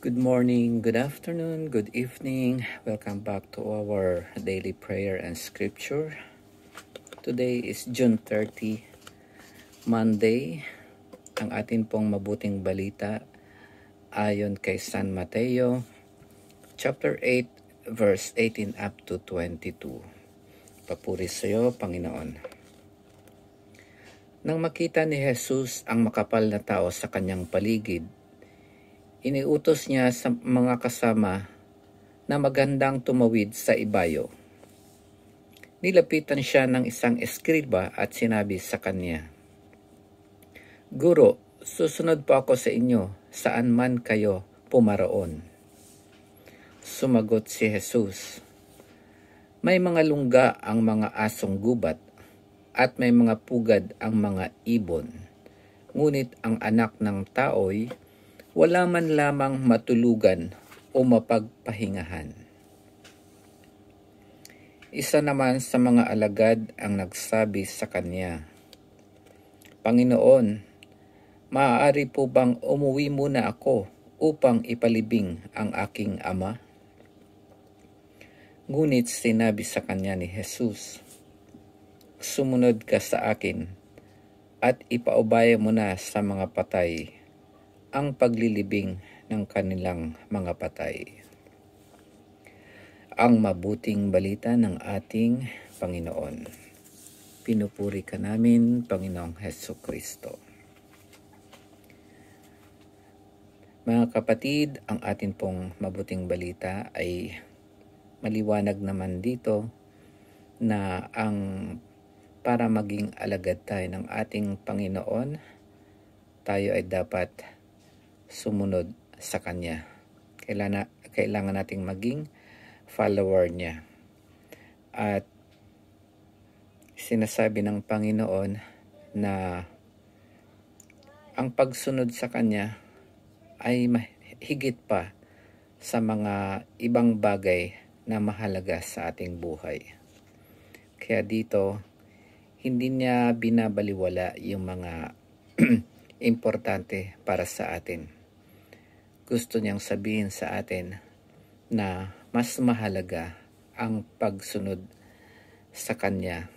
Good morning, good afternoon, good evening. Welcome back to our daily prayer and scripture. Today is June 30, Monday. Ang atin pong mabuting balita ayon kay San Mateo, chapter 8, verse 18 up to 22. Papuri sa iyo, Panginoon. Nang makita ni Jesus ang makapal na tao sa kanyang paligid, iniutos niya sa mga kasama na magandang tumawid sa ibayo. Nilapitan siya ng isang eskriba at sinabi sa kanya, "Guro, susunod po ako sa inyo saan man kayo pumaroon." Sumagot si Jesus, "May mga lungga ang mga asong gubat at may mga pugad ang mga ibon. Ngunit ang anak ng tao'y wala man lamang matulugan o mapagpahingahan." Isa naman sa mga alagad ang nagsabi sa kanya, "Panginoon, maaari po bang umuwi muna ako upang ipalibing ang aking ama?" Ngunit sinabi sa kanya ni Jesus, "Sumunod ka sa akin at ipaubaya mo na sa mga patay ang paglilibing ng kanilang mga patay." Ang mabuting balita ng ating Panginoon. Pinupuri ka namin, Panginoong Hesukristo. Mga kapatid, ang atin pong mabuting balita ay maliwanag naman dito na para maging alagad tayo ng ating Panginoon, tayo ay dapat sumunod sa Kanya. Kailangan nating maging follower niya. At sinasabi ng Panginoon na ang pagsunod sa Kanya ay higit pa sa mga ibang bagay na mahalaga sa ating buhay. Kaya dito, hindi niya binabaliwala yung mga importante para sa atin. Gusto niyang sabihin sa atin na mas mahalaga ang pagsunod sa Kanya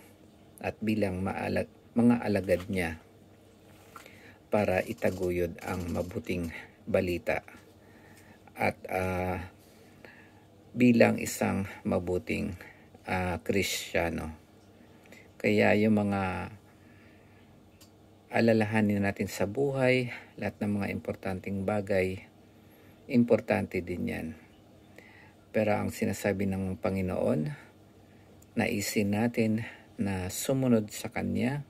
at bilang mga alagad niya para itaguyod ang mabuting balita at bilang isang mabuting Kristiyano. Kaya yung mga alalahanin natin sa buhay, lahat ng mga importanteng bagay, importante din yan. Pero ang sinasabi ng Panginoon, naisin natin na sumunod sa Kanya,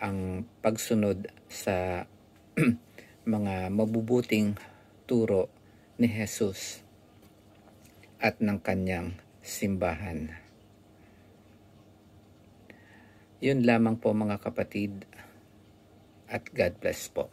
ang pagsunod sa mga mabubuting turo ni Jesus at ng Kanyang simbahan. Yun lamang po mga kapatid, at God bless po.